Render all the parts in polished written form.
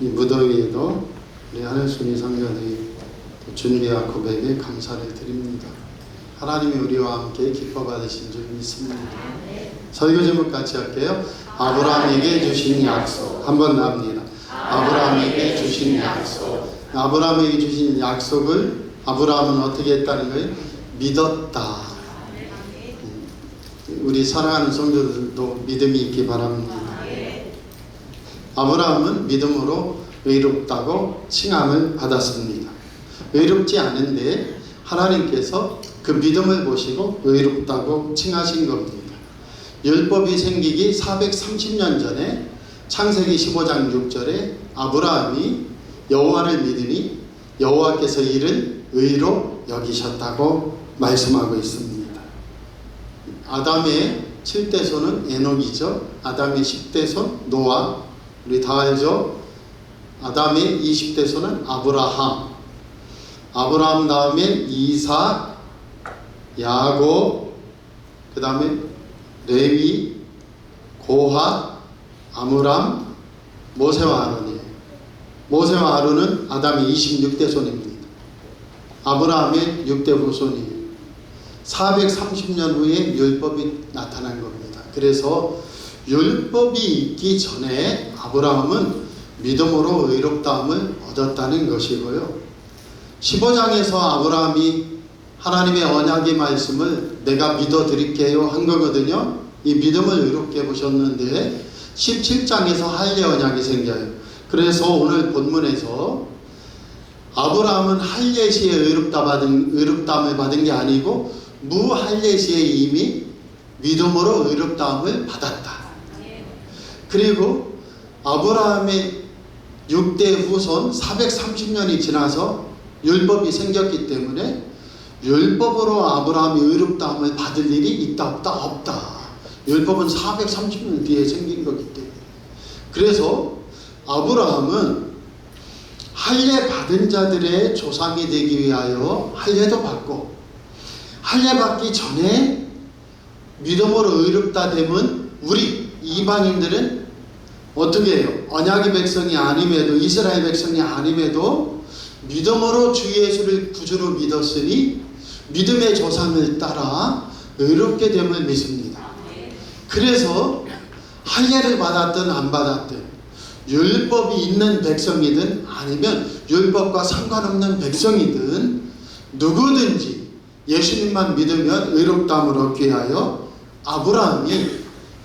이 무더위에도 우리 하늘순위 성녀들이 준비와 고백에 감사를 드립니다. 하나님이 우리와 함께 기뻐 받으신 줄 믿습니다. 설교 제목 같이 할게요. 아브라함에게 주신 약속. 한번 나옵니다. 아브라함에게 주신 약속. 아브라함에게 주신 약속을 아브라함은 어떻게 했다는 거예요? 믿었다. 우리 사랑하는 성도들도 믿음이 있기 바랍니다. 아브라함은 믿음으로 의롭다고 칭함을 받았습니다. 의롭지 않은데 하나님께서 그 믿음을 보시고 의롭다고 칭하신 겁니다. 율법이 생기기 430년 전에 창세기 15장 6절에 아브라함이 여호와를 믿으니 여호와께서 이를 의로 여기셨다고 말씀하고 있습니다. 아담의 7대손은 에녹이죠. 아담의 10대손 노아, 우리 다 알죠. 아담의 20대손은 아브라함, 아브라함 다음에 이삭, 야곱, 그 다음에 레위, 고핫, 아므람, 모세와 아론이에요. 모세와 아론은 아담의 26대손입니다. 아브라함의 6대 후손이에요. 430년 후에 율법이 나타난 겁니다. 그래서 율법이 있기 전에 아브라함은 믿음으로 의롭다함을 얻었다는 것이고요. 15장에서 아브라함이 하나님의 언약의 말씀을 내가 믿어드릴게요 한 거거든요. 이 믿음을 의롭게 보셨는데 17장에서 할례 언약이 생겨요. 그래서 오늘 본문에서 아브라함은 할례 시에 의롭다함을 받은 게 아니고 무할례 시에 이미 믿음으로 의롭다함을 받았다. 그리고 아브라함의 6대 후손 430년이 지나서 율법이 생겼기 때문에 율법으로 아브라함이 의롭다함을 받을 일이 있다 없다? 없다. 율법은 430년 뒤에 생긴 거기 때문에. 그래서 아브라함은 할례 받은 자들의 조상이 되기 위하여 할례도 받고, 할례 받기 전에 믿음으로 의롭다 되면 우리 이방인들은 어떻게 해요? 언약의 백성이 아님에도, 이스라엘 백성이 아님에도 믿음으로 주 예수를 구주로 믿었으니 믿음의 조상을 따라 의롭게 됨을 믿습니다. 그래서 할례를 받았든 안 받았든, 율법이 있는 백성이든 아니면 율법과 상관없는 백성이든 누구든지 예수님만 믿으면 의롭다함을 얻기 위하여 아브라함이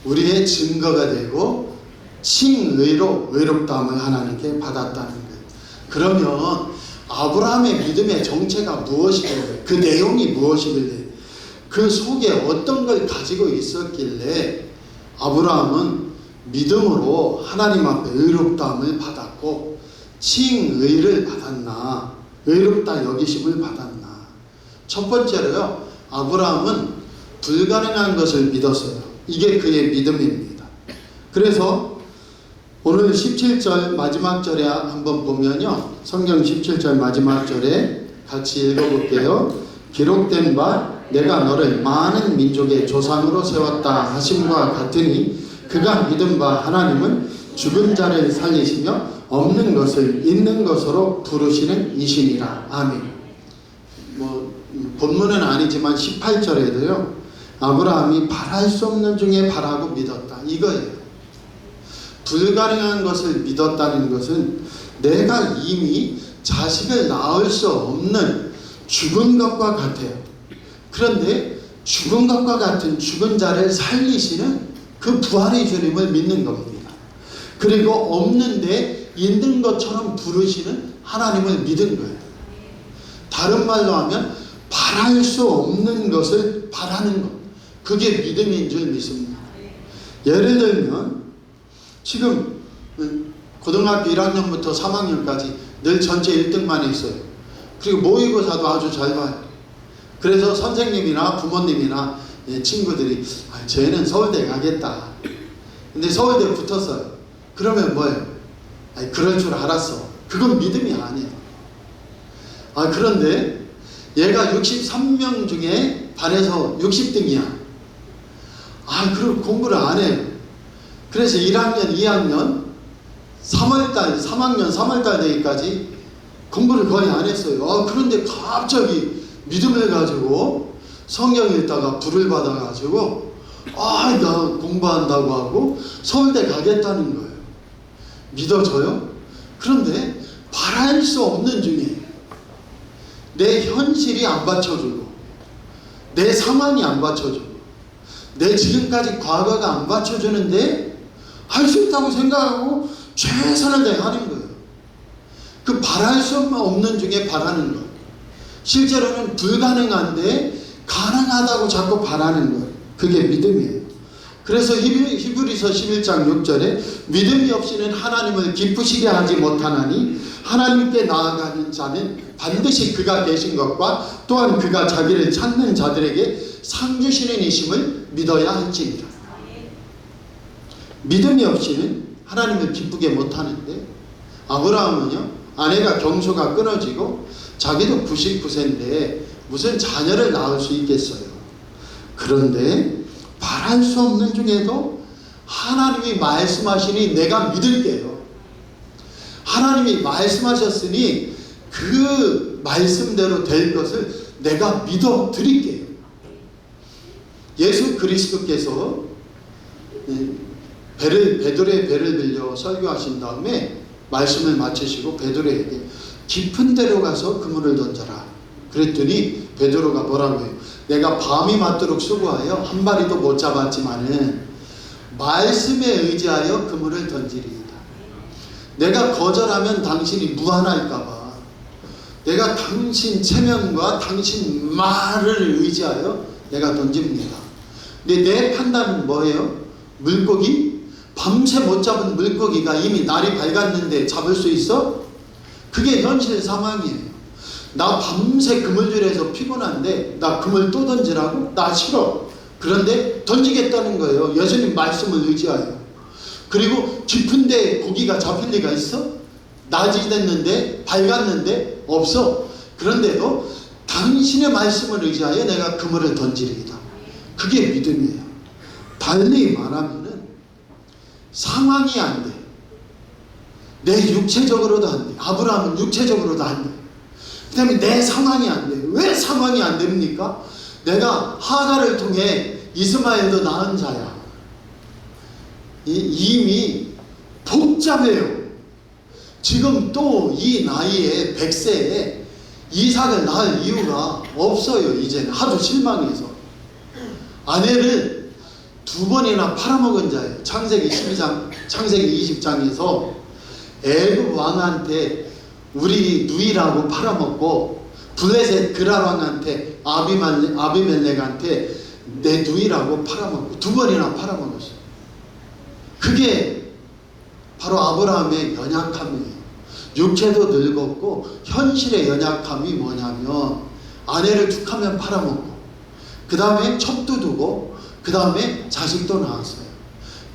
우리의 증거가 되고 칭의로 의롭다함을 하나님께 받았다는 거예요. 그러면 아브라함의 믿음의 정체가 무엇이길래, 그 내용이 무엇이길래, 그 속에 어떤 걸 가지고 있었길래 아브라함은 믿음으로 하나님 앞에 의롭다함을 받았고 칭의를 받았나, 의롭다 여기심을 받았나. 첫 번째로요, 아브라함은 불가능한 것을 믿었어요. 이게 그의 믿음입니다. 그래서 오늘 17절 마지막 절에 한번 보면요, 성경 17절 마지막 절에 같이 읽어볼게요. 기록된 바 내가 너를 많은 민족의 조상으로 세웠다 하심과 같으니 그가 믿은 바 하나님은 죽은 자를 살리시며 없는 것을 있는 것으로 부르시는 이신이라. 아멘. 본문은 아니지만 18절에도요, 아브라함이 바랄 수 없는 중에 바라고 믿었다, 이거예요. 불가능한 것을 믿었다는 것은 내가 이미 자식을 낳을 수 없는 죽은 것과 같아요. 그런데 죽은 것과 같은 죽은 자를 살리시는 그 부활의 주님을 믿는 겁니다. 그리고 없는데 있는 것처럼 부르시는 하나님을 믿은 거예요. 다른 말로 하면 바랄 수 없는 것을 바라는 것, 그게 믿음인 줄 믿습니다. 예를 들면 지금 고등학교 1학년부터 3학년까지 늘 전체 1등만 했어요. 그리고 모의고사도 아주 잘 봐요. 그래서 선생님이나 부모님이나 친구들이 쟤는 서울대 가겠다. 근데 서울대 붙었어요. 그러면 뭐예요? 그럴 줄 알았어. 그건 믿음이 아니에요. 그런데 얘가 63명 중에 반에서 60등이야. 그럼 공부를 안 해요. 그래서 1학년, 2학년 3월달 3학년 3월달 되기까지 공부를 거의 안 했어요. 그런데 갑자기 믿음을 가지고 성경 읽다가 불을 받아가지고 나 공부한다고 하고 서울대 가겠다는 거예요. 믿어져요? 그런데 바랄 수 없는 중에 내 현실이 안 받쳐주고 내 상황이 안 받쳐주고 내 지금까지 과거가 안 받쳐주는데 할 수 있다고 생각하고 최선을 다하는 거예요. 그 바랄 수 없는 중에 바라는 것. 실제로는 불가능한데 가능하다고 자꾸 바라는 것. 그게 믿음이에요. 그래서 히브리서 11장 6절에 믿음이 없이는 하나님을 기쁘시게 하지 못하나니 하나님께 나아가는 자는 반드시 그가 계신 것과 또한 그가 자기를 찾는 자들에게 상 주시는 이심을 믿어야 할지니라. 믿음이 없이는 하나님을 기쁘게 못하는데 아브라함은요, 아내가 경소가 끊어지고 자기도 99세인데 무슨 자녀를 낳을 수 있겠어요. 그런데 바랄 수 없는 중에도 하나님이 말씀하시니 내가 믿을게요. 하나님이 말씀하셨으니 그 말씀대로 될 것을 내가 믿어 드릴게요. 예수 그리스도께서 베드로의 배를 빌려 설교하신 다음에 말씀을 마치시고 베드로에게 깊은 데로 가서 그물을 던져라. 그랬더니 베드로가 뭐라고 해요? 내가 밤이 맞도록 수고하여 한 마리도 못 잡았지만은 말씀에 의지하여 그물을 던지리이다. 내가 거절하면 당신이 무한할까봐 내가 당신 체면과 당신 말을 의지하여 내가 던집니다. 근데 내 판단은 뭐예요? 물고기? 밤새 못 잡은 물고기가 이미 날이 밝았는데 잡을 수 있어? 그게 현실 상황이에요. 나 밤새 그물줄에서 피곤한데 나 그물 또 던지라고? 나 싫어. 그런데 던지겠다는 거예요. 예수님 말씀을 의지하여. 그리고 깊은 데 고기가 잡힐 리가 있어? 낮이 됐는데 밝았는데 없어. 그런데도 당신의 말씀을 의지하여 내가 그물을 던지리이다. 그게 믿음이에요. 달리 말하면은 상황이 안 돼. 내 육체적으로도 안 돼. 아브라함은 육체적으로도 안 돼. 그 다음에 내 상황이 안 돼. 왜 상황이 안 됩니까? 내가 하갈을 통해 이스마엘도 낳은 자야. 이미 복잡해요. 지금 또 이 나이에 100세에 이삭을 낳을 이유가 없어요. 이제는 하도 실망해서. 아내를 2번이나 팔아먹은 자예요. 창세기 12장, 창세기 20장에서 애굽 왕한테 우리 누이라고 팔아먹고 블레셋 그랄 왕한테 아비멜렉한테 내 누이라고 팔아먹고 2번이나 팔아먹었어요. 그게 바로 아브라함의 연약함이에요. 육체도 늙었고 현실의 연약함이 뭐냐면 아내를 툭 하면 팔아먹고 그 다음에 첩도 두고 그 다음에 자식도 낳았어요.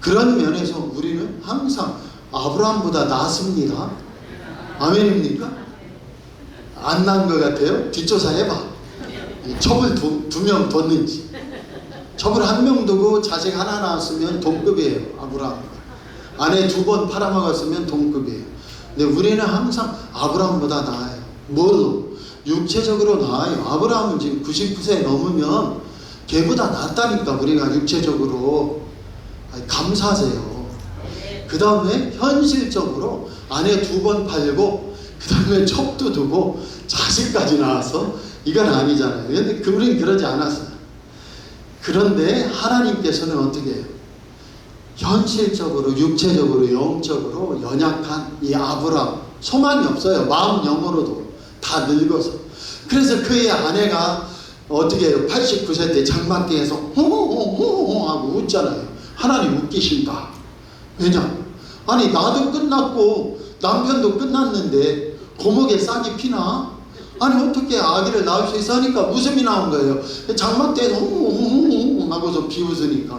그런 면에서 우리는 항상 아브라함보다 낫습니다. 아멘입니까? 안 낳은 것 같아요? 뒷조사 해봐. 첩을 2명 뒀는지. 첩을 1명 두고 자식 하나 낳았으면 동급이에요. 아브라함. 아내 2번 팔아먹었으면 동급이에요. 근데 우리는 항상 아브라함보다 나아요. 뭘로? 육체적으로 나아요. 아브라함은 지금 99세 넘으면 걔보다 낫다니까. 우리가 육체적으로. 감사하세요. 그 다음에 현실적으로 아내 2번 팔고 그 다음에 첩도 두고 자식까지 낳아서 이건 아니잖아요. 근데 우리는 그러지 않았어요. 그런데 하나님께서는 어떻게 해요? 현실적으로 육체적으로 영적으로 연약한 이 아브라함 소망이 없어요. 마음 영으로도 다 늙어서. 그래서 그의 아내가 어떻게 해요? 89세 때 장막대에서 호호호호 하고 웃잖아요. 하나님 웃기신다. 왜냐? 아니 나도 끝났고 남편도 끝났는데 고목에 싹이 피나? 아니 어떻게 아기를 낳을 수 있어 하니까 웃음이 나온 거예요. 장막대에서 호호호호 하고서 비웃으니까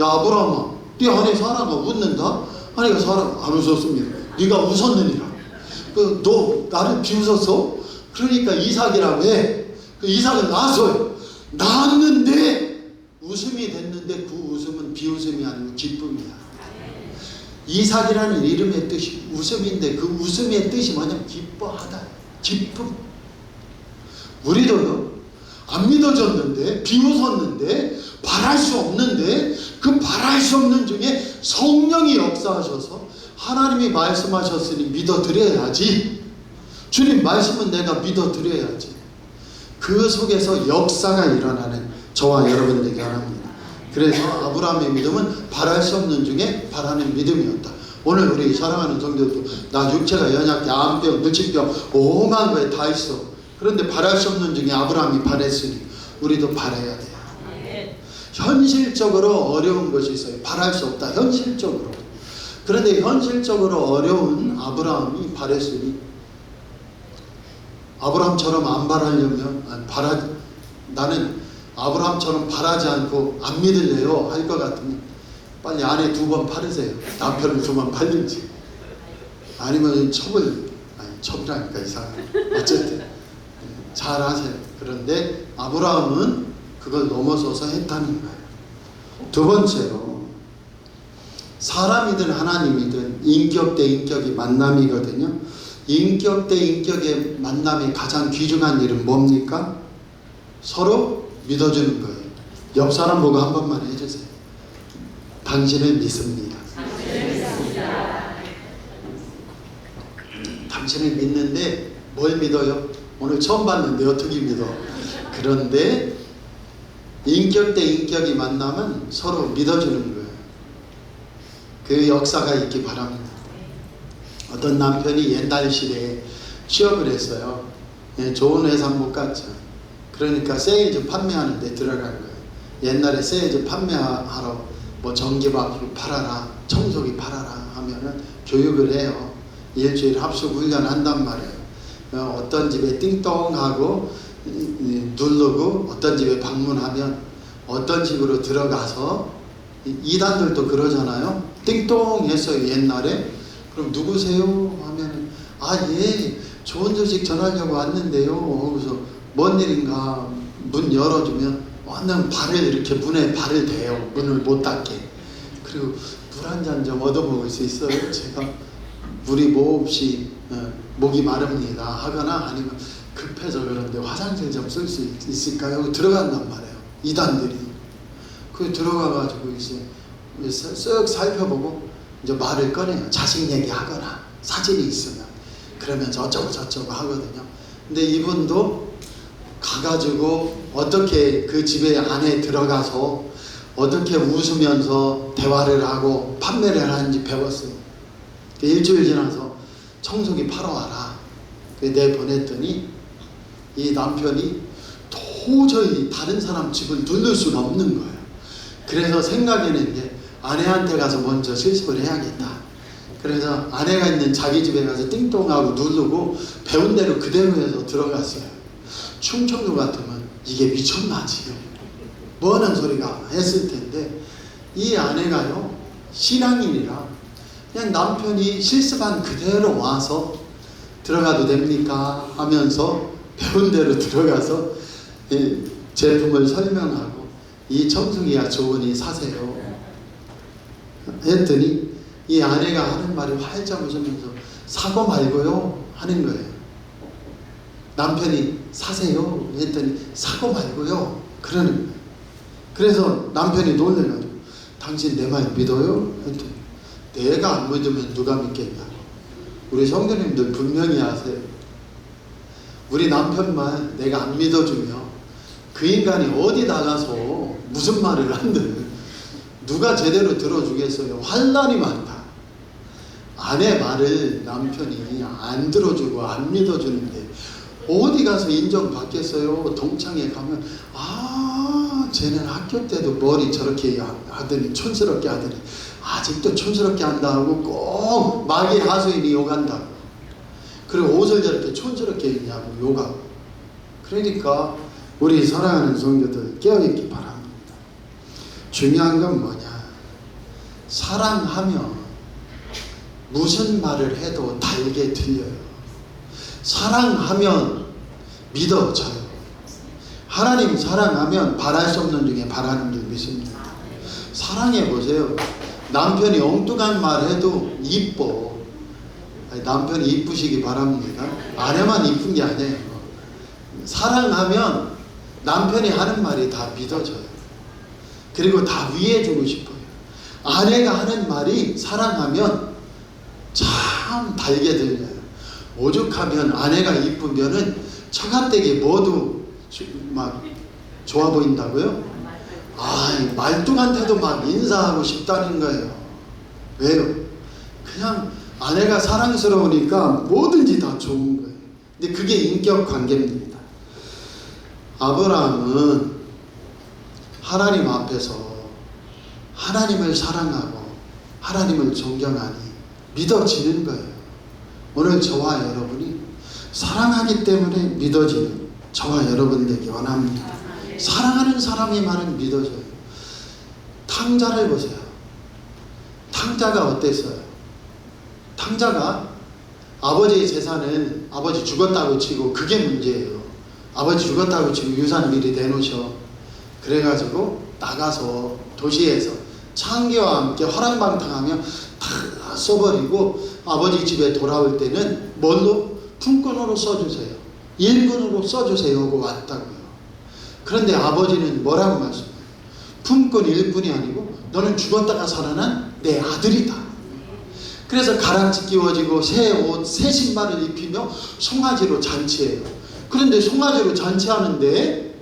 야 아브라함아 네 안에 사라가 웃는다? 아니 사라 안 웃었습니다. 네가 웃었느니라. 너 나를 비웃었어? 그러니까 이삭이라고 해. 그 이삭은 낳았어요. 낳았는데 웃음이 됐는데 그 웃음은 비웃음이 아니고 기쁨이야. 이삭이라는 이름의 뜻이 웃음인데 그 웃음의 뜻이 뭐냐면 기뻐하다, 기쁨. 우리도요, 안 믿어졌는데, 비웃었는데, 바랄 수 없는데, 그 바랄 수 없는 중에 성령이 역사하셔서 하나님이 말씀하셨으니 믿어드려야지. 주님 말씀은 내가 믿어드려야지. 그 속에서 역사가 일어나는 저와 여러분에게 합니다. 그래서 아브라함의 믿음은 바랄 수 없는 중에 바라는 믿음이었다. 오늘 우리 사랑하는 성도들도 나 육체가 연약해, 암병, 불치병, 오만 거에 다 있어. 그런데 바랄 수 없는 중에 아브라함이 바랬으니 우리도 바라야 돼요. 현실적으로 어려운 것이 있어요. 바랄 수 없다. 현실적으로. 그런데 현실적으로 어려운 아브라함이 바랬으니 아브라함처럼 안 바라려면 나는 아브라함처럼 바라지 않고 안 믿을래요 할 것 같으면 빨리 아내 2번 팔으세요. 남편을 2번 팔든지 아니면 첩이라니까 이상하네. 어쨌든 잘 하세요. 그런데 아브라함은 그걸 넘어서서 했다는 거예요. 두 번째로 사람이든 하나님이든 인격 대 인격이 만남이거든요. 인격 대 인격의 만남의 가장 귀중한 일은 뭡니까? 서로 믿어주는 거예요. 옆 사람 보고 한 번만 해주세요. 당신을 믿습니다. 당신을 믿는데 뭘 믿어요? 오늘 처음 봤는데 어떻게 믿어? 그런데 인격 대 인격이 만나면 서로 믿어주는 거예요. 그 역사가 있기 바랍니다. 어떤 남편이 옛날 시대에 취업을 했어요. 좋은 회사 못 갔죠. 그러니까 세일즈 판매하는 데 들어간 거예요. 옛날에 세일즈 판매하러 뭐 전기밥솥 팔아라, 청소기 팔아라 하면은 교육을 해요. 일주일 합숙 훈련 한단 말이에요. 어떤 집에 띵동하고 누르고 어떤 집에 방문하면 어떤 집으로 들어가서 이단들도 그러잖아요. 띵동 했어요 옛날에. 그럼 누구세요? 하면 예 좋은 소식 전하려고 왔는데요. 그래서 뭔 일인가 문 열어주면 완전 발을 이렇게 문에 발을 대요. 문을 못 닫게. 그리고 물 한 잔 좀 얻어먹을 수 있어요? 제가 물이 뭐 없이 목이 마릅니다 하거나 아니면 급해서 그런데 화장실 좀 쓸 수 있을까요? 들어간단 말이에요. 이단들이. 그 들어가가지고 이제 쓱 살펴보고 이제 말을 꺼내요. 자식 얘기하거나 사진이 있으면 그러면서 어쩌고 하거든요. 근데 이분도 가가지고 어떻게 그 집에 안에 들어가서 어떻게 웃으면서 대화를 하고 판매를 하는지 배웠어요. 일주일 지나서 청소기 팔아 와라. 내보냈더니 이 남편이 도저히 다른 사람 집을 누를 수가 없는 거예요. 그래서 생각해낸 게 아내한테 가서 먼저 실습을 해야겠다. 그래서 아내가 있는 자기 집에 가서 띵동하고 누르고 배운 대로 그대로 해서 들어갔어요. 충청도 같으면 이게 미쳤나 지금 뭐하는 소리가 했을 텐데 이 아내가요 신앙인이라 그냥 남편이 실습한 그대로 와서 들어가도 됩니까 하면서 배운 대로 들어가서 제품을 설명하고 이 청소기가 좋으니 사세요 했더니 이 아내가 하는 말이 활짝 웃으면서 사고 말고요 하는 거예요. 남편이 사세요 했더니 사고 말고요 그러는 거예요. 그래서 남편이 놀래가지고 당신 내 말 믿어요? 했더니 내가 안 믿으면 누가 믿겠냐고. 우리 성도님들 분명히 아세요. 우리 남편만 내가 안 믿어주면 그 인간이 어디 나가서 무슨 말을 한들 누가 제대로 들어주겠어요. 환난이 많다. 아내 말을 남편이 안 들어주고 안 믿어주는데 어디 가서 인정받겠어요. 동창회 가면 쟤는 학교 때도 머리 저렇게 하더니 촌스럽게 하더니 아직도 촌스럽게 한다 하고 꼭 마귀 하수인이 욕한다. 그리고 옷을 저렇게 촌스럽게 입냐고 욕하고. 그러니까 우리 사랑하는 성도들 깨어있기 바랍니다. 중요한 건 뭐냐, 사랑하면 무슨 말을 해도 달게 들려요. 사랑하면 믿어져요. 하나님 사랑하면 바랄 수 없는 중에 바라는 줄 믿습니다. 사랑해 보세요. 남편이 엉뚱한 말 해도 이뻐. 남편이 이쁘시기 바랍니다. 아내만 이쁜 게 아니에요. 사랑하면 남편이 하는 말이 다 믿어져요. 그리고 다 위해주고 싶어요. 아내가 하는 말이 사랑하면 참 달게 들려요. 오죽하면 아내가 이쁘면은 처갓댁이 모두 막 좋아 보인다고요? 말뚝한테도 막 인사하고 싶다는 거예요. 왜요? 그냥 아내가 사랑스러우니까 뭐든지 다 좋은 거예요. 근데 그게 인격 관계입니다. 아브라함은 하나님 앞에서 하나님을 사랑하고 하나님을 존경하니 믿어지는 거예요. 오늘 저와 여러분이 사랑하기 때문에 믿어지는 저와 여러분 되기 원합니다. 사랑하는 사람의 말은 믿어져요. 탕자를 보세요. 탕자가 어땠어요? 탕자가 아버지의 재산은 아버지 죽었다고 치고, 그게 문제예요. 아버지 죽었다고 치고 유산 미리 내놓으셔. 그래가지고 나가서 도시에서 창기와 함께 화랑방탕하며 다 써버리고 아버지 집에 돌아올 때는 뭘로? 품꾼으로 써주세요. 일꾼으로 써주세요 하고 왔다고요. 그런데 아버지는 뭐라고 말씀해요? 품꾼 일꾼이 아니고 너는 죽었다가 살아난 내 아들이다. 그래서 가랑지 끼워지고 새 옷, 새 신발을 입히며 송아지로 잔치해요. 그런데 송아지로 잔치하는데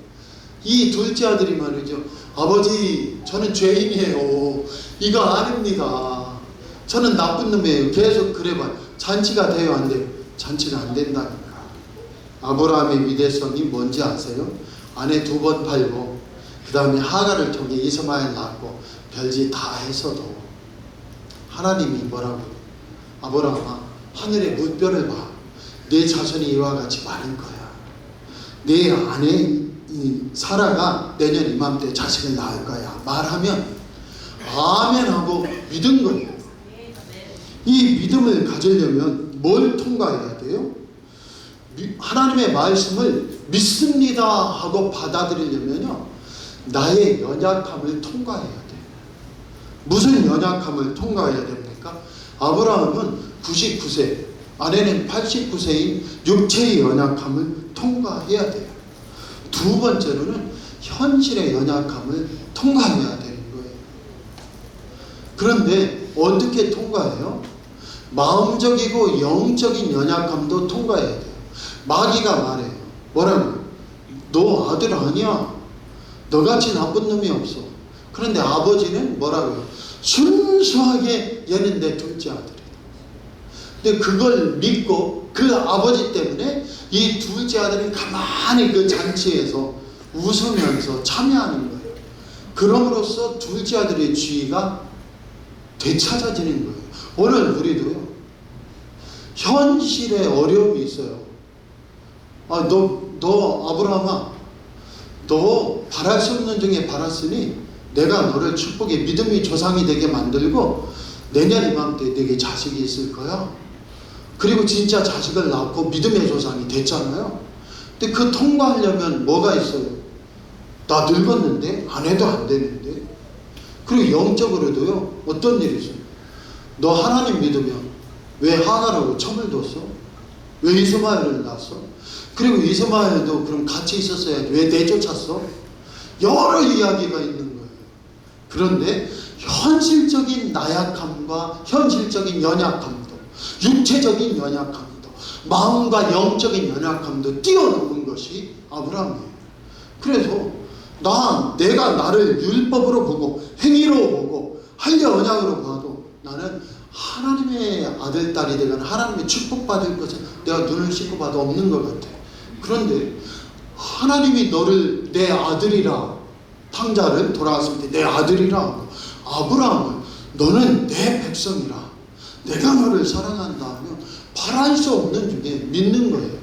이 둘째 아들이 말이죠. 아버지, 저는 죄인이에요. 이거 아닙니다. 저는 나쁜 놈이에요. 계속 그래봐요. 잔치가 돼요, 안 돼요? 잔치가 안 된다니까. 아브라함의 위대성이 뭔지 아세요? 아내 2번 팔고 그 다음에 하갈을 통해 이스마엘 낳고 별짓 다 했어도 하나님이 뭐라고? 아브라함아, 하늘의 물결을 봐. 내 자손이 이와 같이 많을 거야. 내 아내 사라가 내년 이맘때 자식을 낳을 거야. 말하면 아멘 하고 믿은 거예요. 이 믿음을 가지려면 뭘 통과해야 돼요? 하나님의 말씀을 믿습니다 하고 받아들이려면요, 나의 연약함을 통과해야 돼요. 무슨 연약함을 통과해야 됩니까? 아브라함은 99세, 아내는 89세인 육체의 연약함을 통과해야 돼요. 두 번째로는 현실의 연약함을 통과해야 되는 거예요. 그런데 어떻게 통과해요? 마음적이고 영적인 연약함도 통과해야 돼요. 마귀가 말해요. 뭐라고? 너 아들 아니야. 너같이 나쁜 놈이 없어. 그런데 아버지는 뭐라고요? 순수하게 얘는 내 둘째 아들이다. 근데 그걸 믿고 그 아버지 때문에 이 둘째 아들은 가만히 그 잔치에서 웃으면서 참여하는 거예요. 그럼으로써 둘째 아들의 지위가 되찾아지는 거예요. 오늘 우리도요, 현실에 어려움이 있어요. 너 아브라함아, 너 바랄 수 없는 중에 바랐으니 내가 너를 축복의 믿음의 조상이 되게 만들고 내년 이맘때 내게 자식이 있을 거야. 그리고 진짜 자식을 낳고 믿음의 조상이 됐잖아요. 근데 그 통과하려면 뭐가 있어요? 나 늙었는데 안 해도 안 되는데. 그리고 영적으로도요, 어떤 일이 있어요? 너 하나님 믿으면 왜 하갈하고 첨을 뒀어? 왜 이스마엘을 낳았어? 그리고 이스마엘도 그럼 같이 있었어야지 왜 내쫓았어? 여러 이야기가 있는 거예요. 그런데 현실적인 나약함과 현실적인 연약함도, 육체적인 연약함도, 마음과 영적인 연약함도 뛰어넘은 것이 아브라함이에요. 그래서 내가 나를 율법으로 보고 행위로 보고 할례 언약으로 봐도 나는 하나님의 아들, 딸이 되거나 하나님의 축복받을 것은 내가 눈을 씻고 봐도 없는 것 같아. 그런데 하나님이 너를 내 아들이라, 탕자를 돌아왔을 때 내 아들이라 하고, 아브라함을 너는 내 백성이라, 내가 너를 사랑한다 하면 바랄 수 없는 중에 믿는 거예요.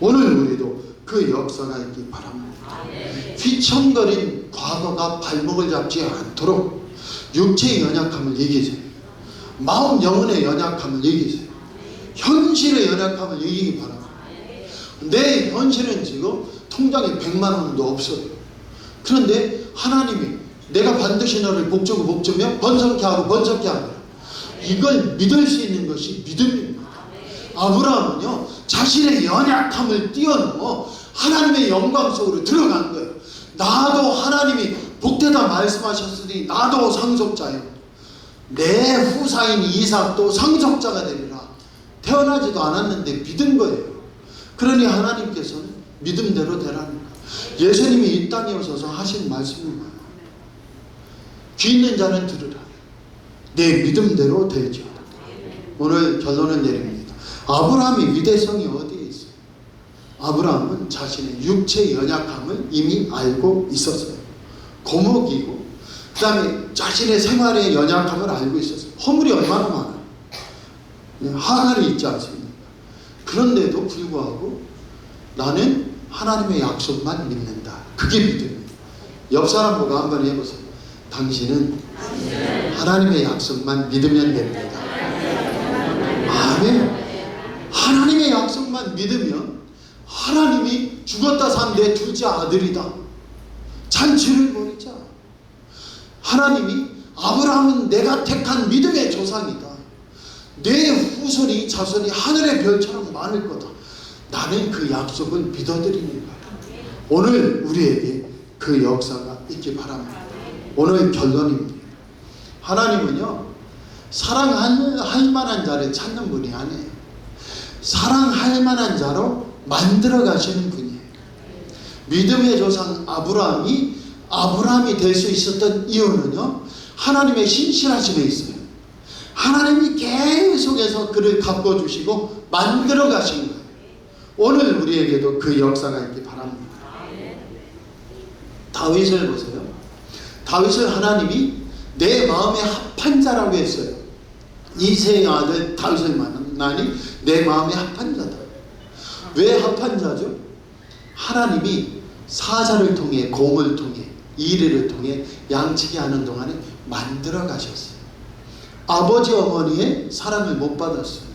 오늘 우리도 그 역사가 있기 바랍니다. 휘청거린 과거가 발목을 잡지 않도록 육체의 연약함을 이기세요. 마음 영혼의 연약함을 이기세요. 현실의 연약함을 이기기 바랍니다. 내 현실은 지금 통장에 100만 원도 없어요. 그런데 하나님이 내가 반드시 너를 복주고 복주며 번성케 하고 번성케 하리라. 이걸 믿을 수 있는 것이 믿음입니다. 아브라함은요, 자신의 연약함을 뛰어넘어 하나님의 영광 속으로 들어간 거예요. 나도 하나님이 복되다 말씀하셨으니 나도 상속자요, 내 후사인 이삭도 상속자가 되리라. 태어나지도 않았는데 믿은 거예요. 그러니 하나님께서는 믿음대로 되라는 거예요. 예수님이 이 땅에 오셔서 하신 말씀입니다. 귀 있는 자는 들으라. 내 믿음대로 되지어다. 오늘 결론을 내립니다. 아브라함의 위대성이 어디에 있어요? 아브라함은 자신의 육체의 연약함을 이미 알고 있었어요. 고목이고, 그 다음에 자신의 생활의 연약함을 알고 있었어요. 허물이 얼마나 많아요. 하갈이 있지 않습니까? 그런데도 불구하고 나는 하나님의 약속만 믿는다. 그게 믿음이에요. 옆 사람 보고 한번 해보세요. 당신은 하나님의 약속만 믿으면 됩니다. 아멘. 하나님의 약속만 믿으면 하나님이 죽었다 산 내 둘째 아들이다, 잔치를 벌이자. 하나님이 아브라함은 내가 택한 믿음의 조상이다, 내 후손이 자손이 하늘의 별처럼 많을 거다. 나는 그 약속을 믿어드리는 거야. 오늘 우리에게 그 역사가 있기 바랍니다. 오늘 결론입니다. 하나님은요, 사랑할 만한 자를 찾는 분이 아니에요. 사랑할 만한 자로 만들어 가시는 분이에요. 믿음의 조상 아브라함이 될 수 있었던 이유는요, 하나님의 신실하심에 있어요. 하나님이 계속해서 그를 가꿔주시고 만들어 가신 거예요. 오늘 우리에게도 그 역사가 있기 바랍니다. 다윗을 보세요. 다윗을 하나님이 내 마음에 합한 자라고 했어요. 이새의 아들 다윗을 만나니 내 마음에 합한 자다. 왜 합한 자죠? 하나님이 사자를 통해, 곰을 통해, 이리를 통해 양치기 하는 동안에 만들어 가셨어요. 아버지 어머니의 사랑을 못 받았어요.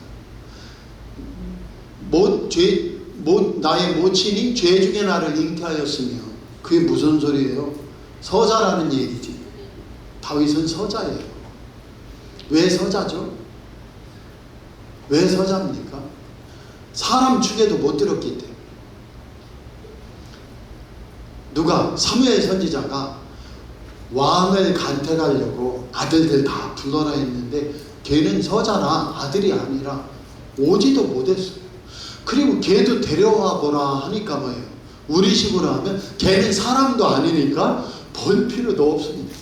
나의 모친이 죄 중에 나를 잉태하였으며, 그게 무슨 소리예요? 서자라는 얘기지. 다윗은 서자예요. 왜 서자죠? 왜 서자입니까? 사람 축에도 못 들었기 때문에. 누가, 사무엘 선지자가 왕을 간택하려고 아들들 다 불러라 했는데 걔는 서자라 아들이 아니라 오지도 못했어요. 그리고 걔도 데려와 보라 하니까 뭐예요? 우리 식으로 하면 걔는 사람도 아니니까 볼 필요도 없습니다.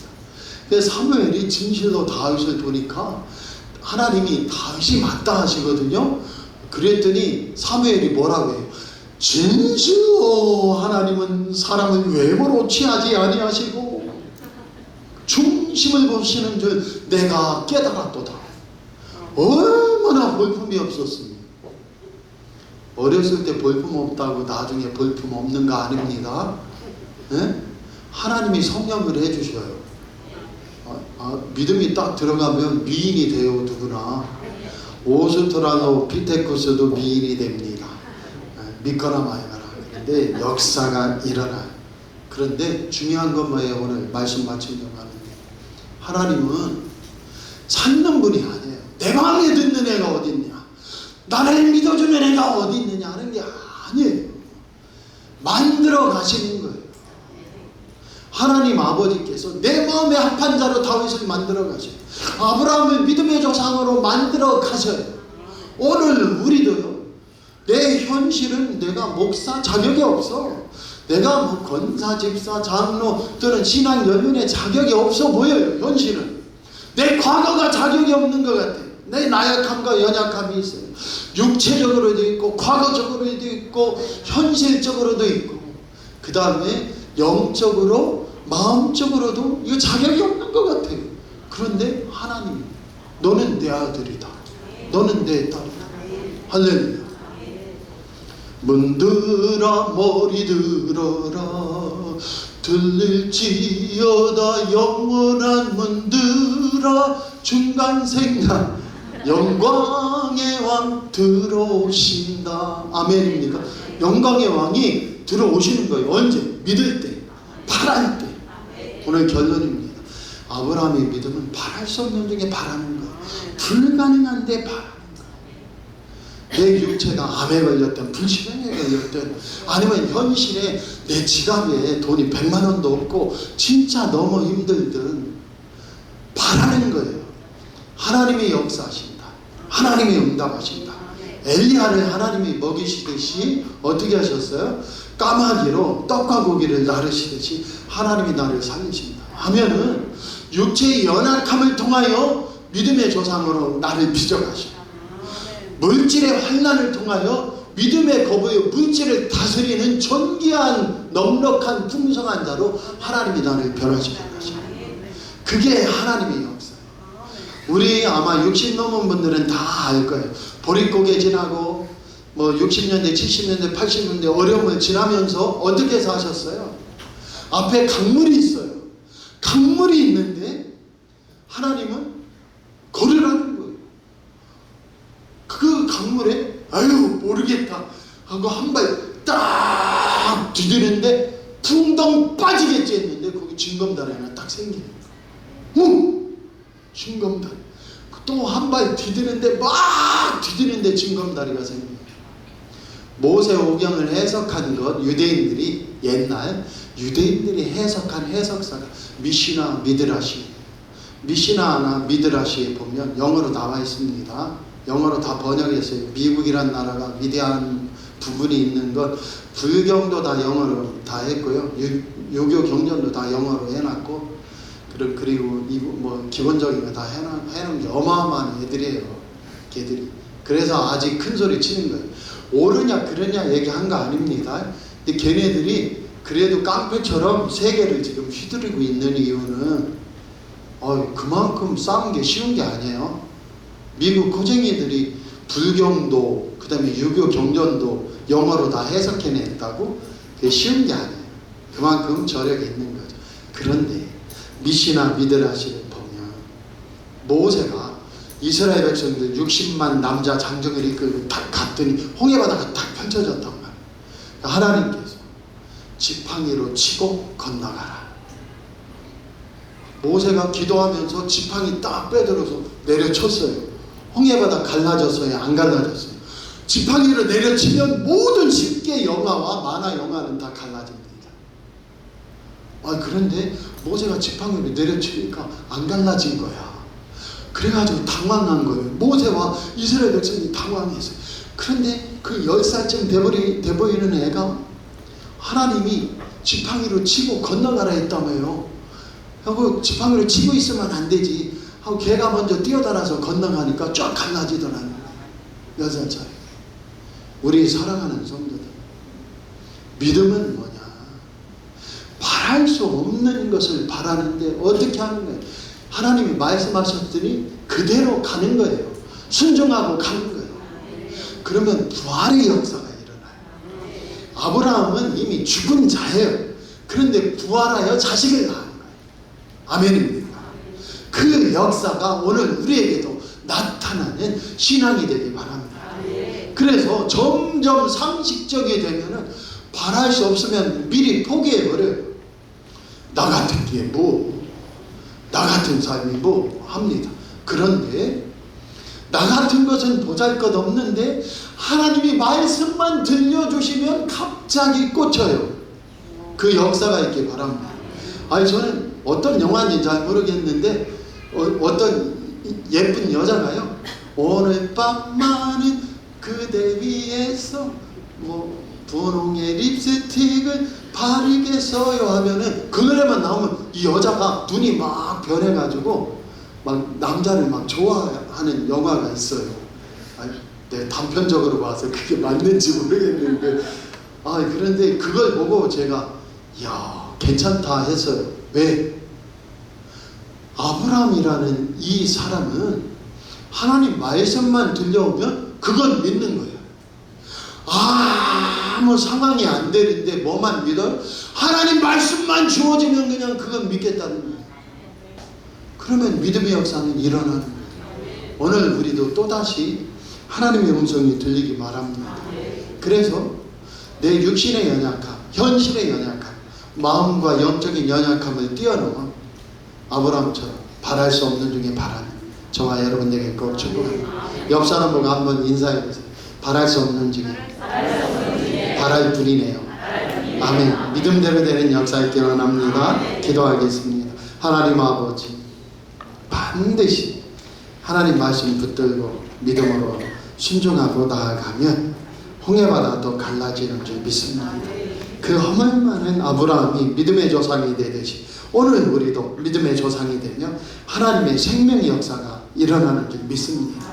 그래서 사무엘이 진실로 다윗을 보니까 하나님이 다윗이 맞다 하시거든요. 그랬더니 사무엘이 뭐라고 해요? 진실로 하나님은 사람을 외모로 취하지 아니하시고 중심을 보시는 줄 내가 깨달았도다. 얼마나 볼품이 없었습니까? 어렸을 때 볼품 없다고 나중에 볼품 없는 거 아닙니다. 네? 하나님이 성령을 해주셔요. 믿음이 딱 들어가면 미인이 돼요. 누구나. 오스트라노 피테쿠스도 미인이 됩니다. 믿거나 말거나. 근데 역사가 일어나요. 그런데 중요한 건 뭐예요? 오늘 말씀 마치려고 하는데, 하나님은 찾는 분이 아니에요. 내 마음에 듣는 애가 어디 있냐, 나를 믿어주는 애가 어디 있느냐 하는 게 아니에요. 만들어 가시는 거예요. 하나님 아버지께서 내 마음에 합한 자로 다윗을 만들어 가셔요. 아브라함을 믿음의 조상으로 만들어 가셔요. 오늘 우리도요, 내 현실은 내가 목사 자격이 없어. 내가 뭐 권사, 집사, 장로들은 신앙 연륜에 자격이 없어 보여요. 현실은 내 과거가 자격이 없는 것 같아요. 내 나약함과 연약함이 있어요. 육체적으로도 있고 과거적으로도 있고 현실적으로도 있고, 그 다음에 영적으로 마음적으로도 이거 자격이 없는 것 같아요. 그런데 하나님, 너는 내 아들이다, 너는 내 딸이다. 할렐루야. 문들어 머리 들어라, 들릴지어다 영원한 문들어, 중간생각 영광의 왕 들어오신다. 아멘입니까? 영광의 왕이 들어오시는 거예요. 언제? 믿을 때, 바랄 때. 오늘 결론입니다. 아브라함의 믿음은 바랄 수 없는 중에 바라는 거예요. 불가능한데 바라는 거예요. 내 육체가 암에 걸렸든 불치병에 걸렸든 아니면 현실에 내 지갑에 돈이 100만 원도 없고 진짜 너무 힘들든 바라는 거예요. 하나님이 역사하신다. 하나님이 응답하신다. 엘리야를 하나님이 먹이시듯이 어떻게 하셨어요? 까마귀로 떡과 고기를 나르시듯이 하나님이 나를 살리신다 하면은 육체의 연약함을 통하여 믿음의 조상으로 나를 빚어가시고 물질의 환난을 통하여 믿음의 거부에 물질을 다스리는 존귀한 넉넉한 풍성한 자로 하나님이 나를 변화시켜 가시고 그게 하나님의 역사. 우리 아마 60 넘은 분들은 다 알 거예요. 보릿고개 지나고 뭐 60년대 70년대 80년대 어려움을 지나면서 어떻게 사셨어요? 앞에 강물이 있어요. 강물이 있는데 하나님은 걸으라는 거예요. 그 강물에 아유 모르겠다 하고 한 발 딱 디디는데 풍덩 빠지겠지 했는데 거기 징검다리 하나 딱 생기는 거예요. 징검다리. 또 한 발 디디는데 막 디디는데 징검다리가 생겨요. 모세오경을 해석한 것 유대인들이 옛날 유대인들이 해석한 해석사가 미시나 미드라시. 미시나나 미드라시에 보면 영어로 나와 있습니다. 영어로 다 번역했어요. 미국이란 나라가 위대한 부분이 있는 것 불경도 다 영어로 다 했고요. 유교 경전도 다 영어로 해놨고 그리고 뭐 기본적인 거 다 해놓은 게 어마어마한 애들이에요. 걔들이. 그래서 아직 큰 소리 치는 거예요. 옳으냐 그러냐 얘기한 거 아닙니다. 근데 걔네들이 그래도 깡패처럼 세계를 지금 휘두르고 있는 이유는 그만큼 싸운 게 쉬운 게 아니에요. 미국 고쟁이들이 불경도 그 다음에 유교 경전도 영어로 다 해석해냈다고 그게 쉬운 게 아니에요. 그만큼 저력이 있는 거죠. 그런데 미시나 미드라시를 보면 모세가 이스라엘 백성들 60만 남자 장정을 이끌고 딱 갔더니 홍해바다가 딱 펼쳐졌단 말이에요. 하나님께서 지팡이로 치고 건너가라. 모세가 기도하면서 지팡이 딱 빼들어서 내려쳤어요. 홍해바다 갈라졌어요? 안 갈라졌어요? 지팡이로 내려치면 모든 10개 영화와 만화 영화는 다 갈라집니다. 그런데 모세가 지팡이로 내려치니까 안 갈라진 거야. 그래가지고 당황한 거예요. 모세와 이스라엘 백성이 당황했어요. 그런데 그 10살쯤 돼보이는 애가 하나님이 지팡이로 치고 건너가라 했다며요. 하고 지팡이로 치고 있으면 안 되지 하고 걔가 먼저 뛰어달아서 건너가니까 쫙 갈라지더라고요. 6살짜리. 우리 사랑하는 성도들, 믿음은 뭐냐? 바랄 수 없는 것을 바라는데 어떻게 하는 거예요? 하나님이 말씀하셨더니 그대로 가는 거예요. 순종하고 가는 거예요. 그러면 부활의 역사가 일어나요. 아브라함은 이미 죽은 자예요. 그런데 부활하여 자식을 낳은 거예요. 아멘입니다. 그 역사가 오늘 우리에게도 나타나는 신앙이 되길 바랍니다. 그래서 점점 상식적이 되면은 바랄 수 없으면 미리 포기해버려요. 나 같은 게 뭐, 나 같은 삶이 뭐 합니다. 그런데 나 같은 것은 보잘것없는데 하나님이 말씀만 들려주시면 갑자기 꽂혀요. 그 역사가 있길 바랍니다. 저는 어떤 영화인지 잘 모르겠는데 어떤 예쁜 여자가요, 오늘 밤만은 그대 위해서 뭐 분홍의 립스틱을 바르겠어요 하면은 그 노래만 나오면 이 여자가 눈이 막 변해가지고 막 남자를 막 좋아하는 영화가 있어요. 네, 단편적으로 봐서 그게 맞는지 모르겠는데 그런데 그걸 보고 제가 이야 괜찮다 했어요. 왜? 아브라함이라는 이 사람은 하나님 말씀만 들려오면 그건 믿는 거예요. 아무 상황이 안 되는데 뭐만 믿어요? 하나님 말씀만 주어지면 그냥 그건 믿겠다는 거예요. 그러면 믿음의 역사는 일어나는 거예요. 오늘 우리도 또다시 하나님의 음성이 들리기 바랍니다. 그래서 내 육신의 연약함, 현실의 연약함, 마음과 영적인 연약함을 뛰어넘어 아브라함처럼 바랄 수 없는 중에 바라는 저와 여러분에게 꼭 축복합니다. 옆 사람 보고 한번 인사해 보세요. 바랄 수 없는 중에 바랄 뿐이네요. 아멘. 믿음대로 되는 역사 있기를 원합니다. 기도하겠습니다. 하나님 아버지, 반드시 하나님 말씀 붙들고 믿음으로 순종하고 나아가면 홍해바다도 갈라지는 줄 믿습니다. 그 허물많은 아브라함이 믿음의 조상이 되듯이 오늘 우리도 믿음의 조상이 되며 하나님의 생명의 역사가 일어나는 줄 믿습니다.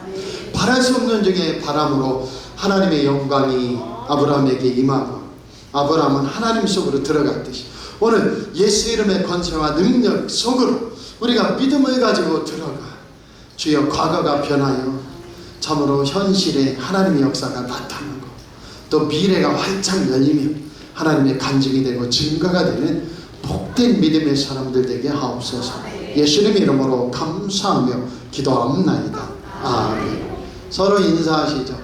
바랄 수 없는 중에 바람으로 하나님의 영광이 아브라함에게 임하고 아브라함은 하나님 속으로 들어갔듯이 오늘 예수 이름의 권세와 능력 속으로 우리가 믿음을 가지고 들어가 주여 과거가 변하여 참으로 현실에 하나님의 역사가 나타나고 또 미래가 활짝 열리며 하나님의 간증이 되고 증거가 되는 복된 믿음의 사람들 되게 하옵소서. 예수님 이름으로 감사하며 기도합나이다. 아멘. 서로 인사하시죠.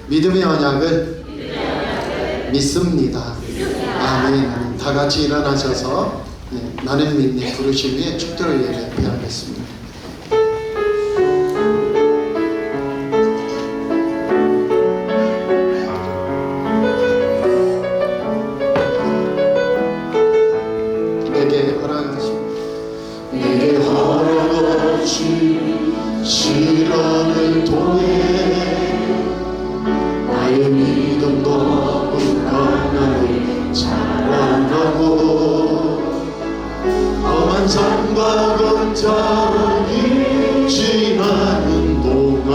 믿음의 언약을 믿습니다. 아멘. 다 같이 일어나셔서 나는 믿네 부르신 후에 축도를 예배하겠습니다. 내게 허락하신 시련을 통해 나의 믿음도 강하게 자라나고 험한 산과 걱정이 지나는 동안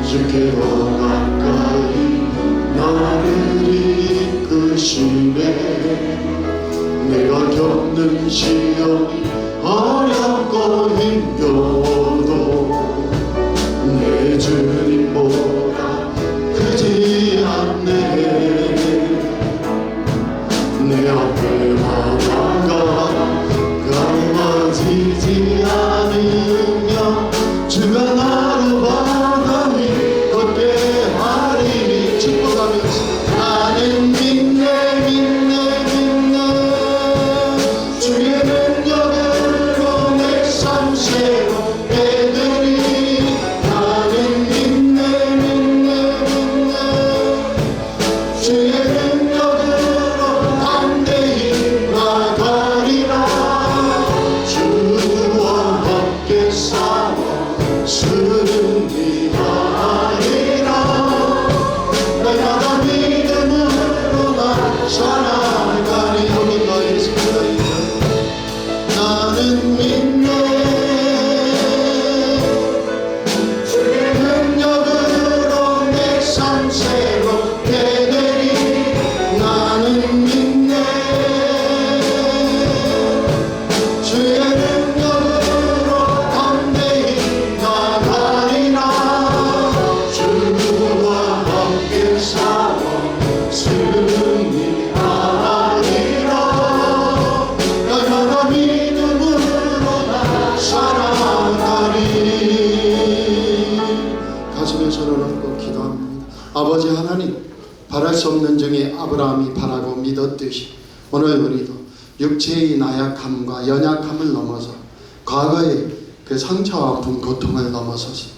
주께로 가까이 나를 이끄시네. 내가 겪는 시험이 어렵고 힘겨워도 내 주님보다 크지 않네. 내 앞에 바다가 가라지지 않으며 주가 나로 바다 위 걷게 하리니 축복하면서 나는 믿네 믿네 주의 능력으로 내 삶 새롭게 되리. 나는 믿네 믿네 주의 능력으로 담대히 나가리라. 주와 함께 싸워 승리하리라. 날마다 믿음으로 나 살아가리. 여기 너의 생각이 나는 믿네 주의 능력으로 내 삶 새롭게 되리. 나는 믿네 주의 능력으로 담대히 나가리라. 주와 함께 싸워 승리하리라. 날마다 믿음으로 나 살아가리. 가슴에 손을 얹고 기도합니다. 아버지 하나님, 바랄 수 없는 중에 아브라함이 바라고 믿었듯이 오늘 우리도 육체의 나약함과 연약함을 넘어서 과거의 그 상처와 아픔 고통을 넘어서서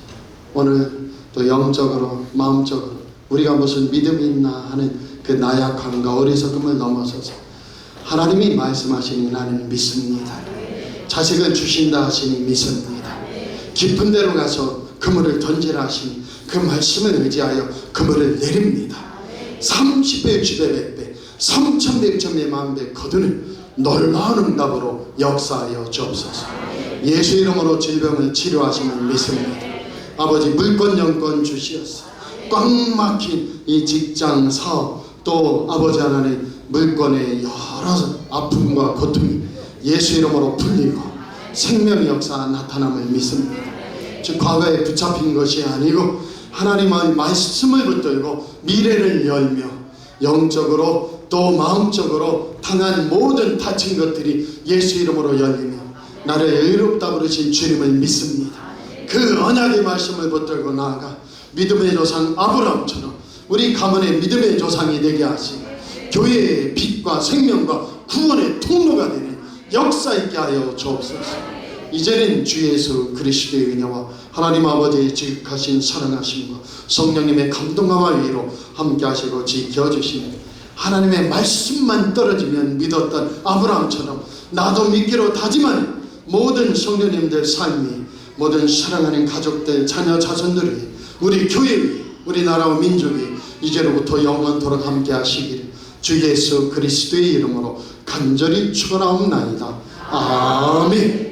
오늘 또 영적으로 마음적으로 우리가 무슨 믿음이 있나 하는 그 나약함과 어리석음을 넘어서서 하나님이 말씀하시니 나는 믿습니다. 자식을 주신다 하시니 믿습니다. 깊은 데로 가서 그물을 던지라 하시니 그 말씀을 의지하여 그물을 내립니다. 30배, 60배, 100배, 3000배, 1000배, 10,000배 거두는 놀라운 응답으로 역사하여 주옵소서. 예수 이름으로 질병을 치료하시는 믿습니다. 아버지 물권 영권 주시옵소서. 꽉 막힌 이 직장 사업 또 아버지 하나님 물권의 여러 아픔과 고통이 예수 이름으로 풀리고 생명의 역사 나타남을 믿습니다. 즉 과거에 붙잡힌 것이 아니고 하나님의 말씀을 붙들고 미래를 열며 영적으로 또 마음적으로 당한 모든 다친 것들이 예수 이름으로 열리며 나를 의롭다 부르신 주님을 믿습니다. 그 언약의 말씀을 붙들고 나아가 믿음의 조상 아브라함처럼 우리 가문의 믿음의 조상이 되게 하시고 교회의 빛과 생명과 구원의 통로가 되는 역사 있게 하여 주옵소서. 이제는 주 예수 그리스도의 은혜와 하나님 아버지의 지극하신 사랑하심과 성령님의 감동과 위로 함께 하시고 지켜주시며 하나님의 말씀만 떨어지면 믿었던 아브라함처럼 나도 믿기로 다짐하는 모든 성도님들 삶이, 모든 사랑하는 가족들, 자녀, 자손들이, 우리 교회, 우리나라와 민족이 이제로부터 영원토록 함께 하시기를 주 예수 그리스도의 이름으로 간절히 축원하옵나이다. 아멘.